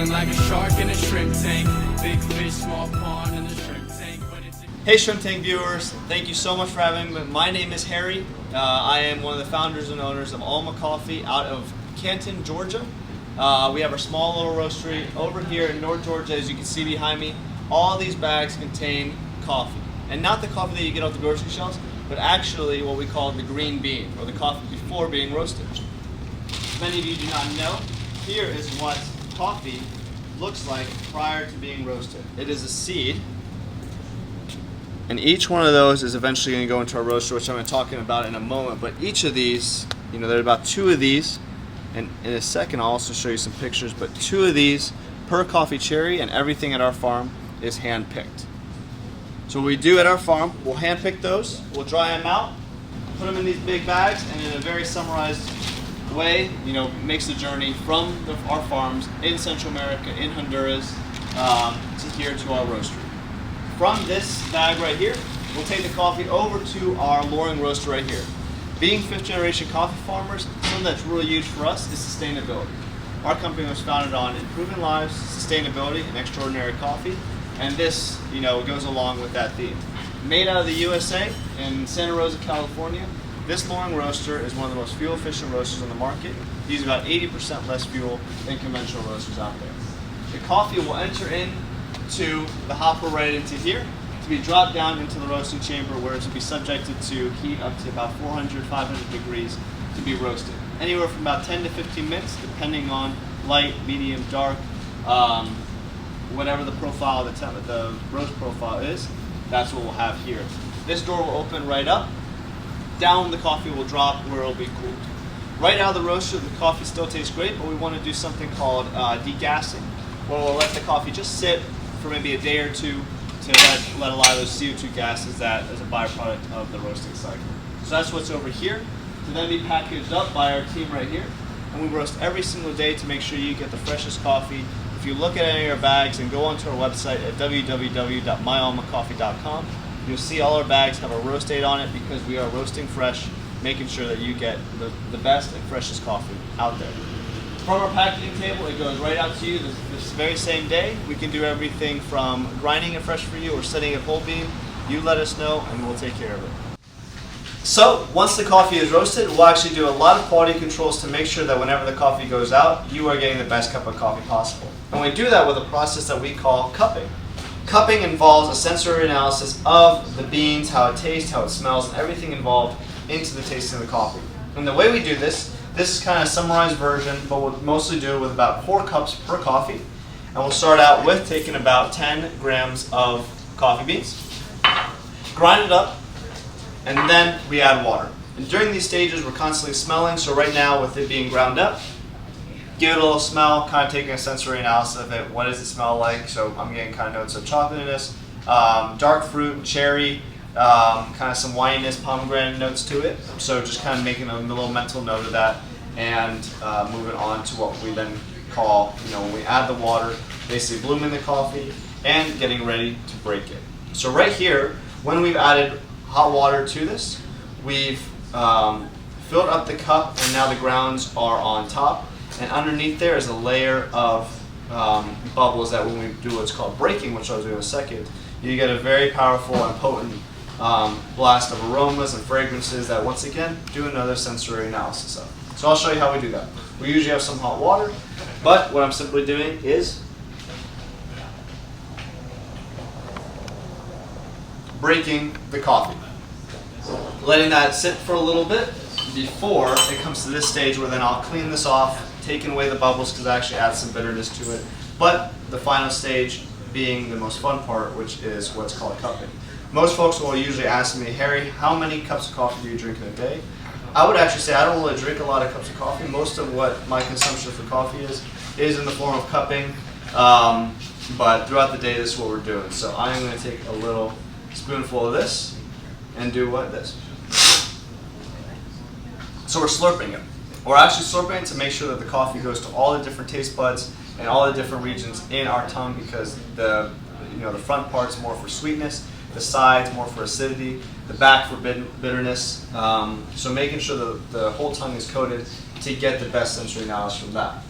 Swimming like a shark in a shrimp tank. Big fish, small pond in the shrimp tank. Hey Shrimp Tank viewers, thank you so much for having me. My name is Harry. I am one of the founders and owners of Alma Coffee out of Canton, Georgia. We have our small little roastery over here in North Georgia, as you can see behind me. All these bags contain coffee. And not the coffee that you get off the grocery shelves, but actually what we call the green bean, or the coffee before being roasted. Many of you do not know, here is what coffee looks like prior to being roasted. It is a seed. And each one of those is eventually going to go into our roaster, which I'm going to talk about in a moment. But each of these, there are about 2 of these, and in a second I'll also show you some pictures, but 2 of these per coffee cherry, and everything at our farm is hand-picked. So what we do at our farm, we'll hand-pick those, we'll dry them out, put them in these big bags, and in a very summarized way, makes the journey from our farms in Central America, in Honduras, to here to our roastery. From this bag right here, we'll take the coffee over to our Loring roaster right here. Being 5th generation coffee farmers, something that's really huge for us is sustainability. Our company was founded on improving lives, sustainability, and extraordinary coffee, and this, goes along with that theme. Made out of the USA in Santa Rosa, California, this Loring roaster is one of the most fuel efficient roasters on the market. It uses about 80% less fuel than conventional roasters out there. The coffee will enter into the hopper right into here to be dropped down into the roasting chamber, where it will be subjected to heat up to about 400, 500 degrees to be roasted. Anywhere from about 10 to 15 minutes, depending on light, medium, dark, whatever the profile, the roast profile is, that's what we'll have here. This door will open right up. Down the coffee will drop where it will be cooled. Right out of the roaster, the coffee still tastes great, but we want to do something called degassing, where we'll let the coffee just sit for maybe a day or two to let a lot of those CO2 gases that as a byproduct of the roasting cycle. So that's what's over here, to then be packaged up by our team right here. And we roast every single day to make sure you get the freshest coffee. If you look at any of our bags and go onto our website at www.myalmacoffee.com, you'll see all our bags have a roast date on it, because we are roasting fresh, making sure that you get the best and freshest coffee out there. From our packaging table, it goes right out to you this very same day. We can do everything from grinding it fresh for you or setting it whole bean. You let us know and we'll take care of it. So once the coffee is roasted, we'll actually do a lot of quality controls to make sure that whenever the coffee goes out, you are getting the best cup of coffee possible. And we do that with a process that we call cupping. Cupping involves a sensory analysis of the beans, how it tastes, how it smells, and everything involved into the tasting of the coffee. And the way we do this is kind of a summarized version, but we'll mostly do it with about 4 cups per coffee. And we'll start out with taking about 10 grams of coffee beans, grind it up, and then we add water. And during these stages, we're constantly smelling, so right now with it being ground up, give it a little smell, kind of taking a sensory analysis of it. What does it smell like? So I'm getting kind of notes of chocolatiness, dark fruit, cherry, kind of some wininess, pomegranate notes to it. So just kind of making a little mental note of that, and moving on to what we then call, when we add the water, basically blooming the coffee and getting ready to break it. So right here, when we've added hot water to this, we've filled up the cup, and now the grounds are on top. And underneath there is a layer of bubbles that when we do what's called breaking, which I'll do in a second, you get a very powerful and potent blast of aromas and fragrances that once again do another sensory analysis of. So I'll show you how we do that. We usually have some hot water, but what I'm simply doing is breaking the coffee. Letting that sit for a little bit before it comes to this stage where then I'll clean this off, taking away the bubbles because I actually add some bitterness to it. But the final stage being the most fun part, which is what's called cupping. Most folks will usually ask me, Harry, how many cups of coffee do you drink in a day? I would actually say I don't really drink a lot of cups of coffee. Most of what my consumption for coffee is in the form of cupping. But throughout the day, this is what we're doing. So I'm going to take a little spoonful of this and do what? This. So we're slurping it. We're actually slurping it to make sure that the coffee goes to all the different taste buds and all the different regions in our tongue, because the front part's more for sweetness, the sides more for acidity, the back for bitterness. So making sure that the whole tongue is coated to get the best sensory analysis from that.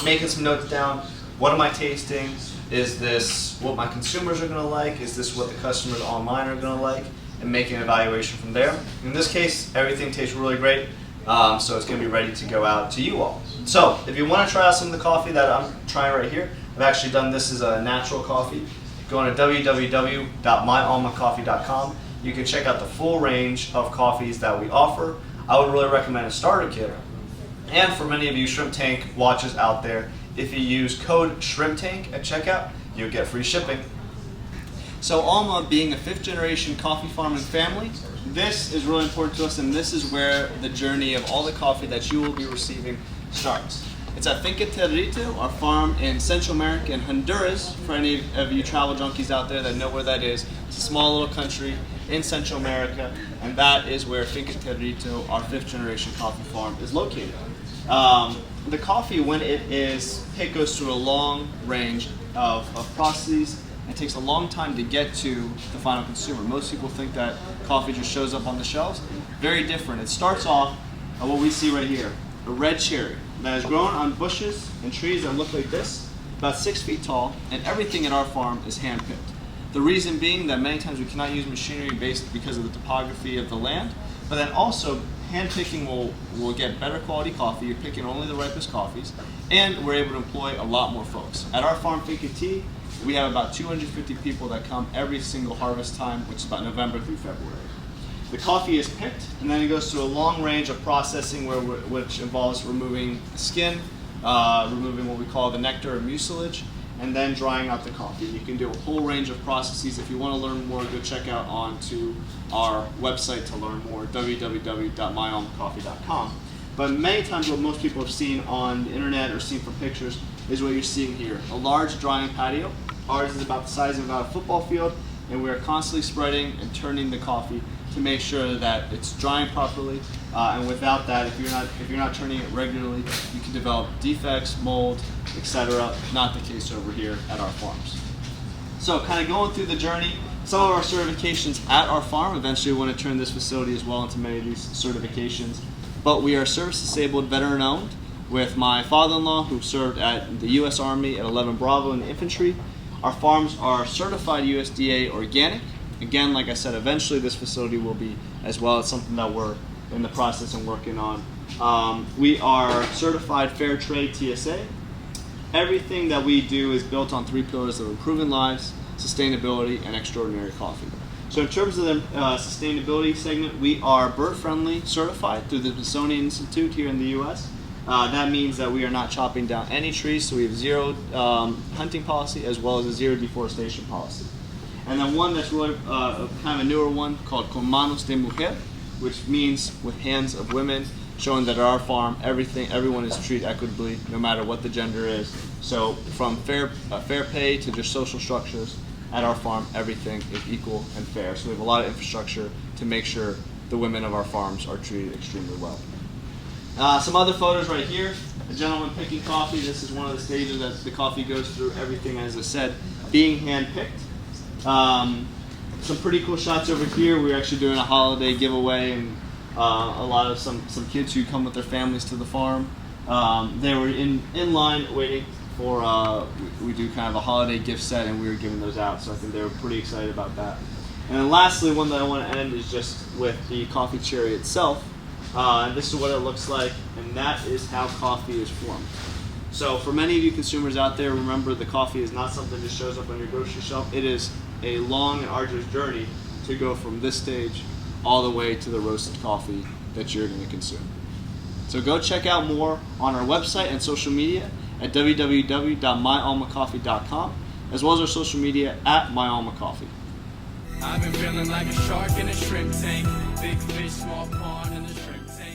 Making some notes down. what am I tasting? Is this what my consumers are going to like? Is this what the customers online are going to like? And making an evaluation from there. In this case, everything tastes really great, so it's going to be ready to go out to you all. So if you want to try out some of the coffee that I'm trying right here, I've actually done this as a natural coffee. Go on to www.myalmacoffee.com. You can check out the full range of coffees that we offer. I would really recommend a starter kit. And for many of you Shrimp Tank watchers out there, if you use code SHRIMPTANK at checkout, you'll get free shipping. So Alma, being a 5th generation coffee farming family, this is really important to us, and this is where the journey of all the coffee that you will be receiving starts. It's at Finca Territo, our farm in Central America and Honduras. For any of you travel junkies out there that know where that is, it's a small little country in Central America, and that is where Finca Territo, our 5th generation coffee farm, is located. The coffee, when it is picked, goes through a long range of processes. It takes a long time to get to the final consumer. Most people think that coffee just shows up on the shelves. Very different. It starts off at what we see right here, a red cherry that is grown on bushes and trees that look like this, about 6 feet tall, and everything at our farm is hand-picked. The reason being that many times we cannot use machinery because of the topography of the land, but then also hand-picking will get better quality coffee. You're picking only the ripest coffees, and we're able to employ a lot more folks. At our farm, Finca Tea, we have about 250 people that come every single harvest time, which is about November through February. The coffee is picked, and then it goes through a long range of processing which involves removing the skin, removing what we call the nectar or mucilage, and then drying out the coffee. You can do a whole range of processes. If you want to learn more, go check out onto our website to learn more, www.myalmacoffee.com. But many times what most people have seen on the internet or seen from pictures is what you're seeing here, a large drying patio. Ours is about the size of about a football field, and we're constantly spreading and turning the coffee to make sure that it's drying properly. And without that, if you're not turning it regularly, you can develop defects, mold, etc. Not the case over here at our farms. So kind of going through the journey, some of our certifications at our farm. Eventually we want to turn this facility as well into many of these certifications. But we are service disabled, veteran owned, with my father-in-law who served at the U.S. Army at 11 Bravo in the infantry. Our farms are certified USDA organic. Again, like I said, eventually this facility will be as well. It's something that we're in the process and working on. We are certified Fair Trade TSA. Everything that we do is built on 3 pillars of improving lives, sustainability, and extraordinary coffee. So in terms of the sustainability segment, we are bird friendly certified through the Smithsonian Institute here in the U.S. That means that we are not chopping down any trees, so we have zero hunting policy as well as a zero deforestation policy. And then one that's really kind of a newer one called Con Manos de Mujer, which means with hands of women, showing that at our farm everyone is treated equitably no matter what the gender is. So from fair pay to just social structures, at our farm everything is equal and fair. So we have a lot of infrastructure to make sure the women of our farms are treated extremely well. Some other photos right here. A gentleman picking coffee. This is one of the stages that the coffee goes through. Everything, as I said, being hand-picked. Some pretty cool shots over here. We're actually doing a holiday giveaway, and a lot of some kids who come with their families to the farm. They were in line waiting for, we do kind of a holiday gift set, and we were giving those out. So I think they were pretty excited about that. And then lastly, one that I want to end is just with the coffee cherry itself. This is what it looks like, and that is how coffee is formed. So for many of you consumers out there, remember the coffee is not something that shows up on your grocery shelf. It is a long and arduous journey to go from this stage all the way to the roasted coffee that you're going to consume. So go check out more on our website and social media at www.myalmacoffee.com, as well as our social media at myalmacoffee. I've been feeling like a shark in a shrimp tank. Big fish, small pond in the shrimp tank.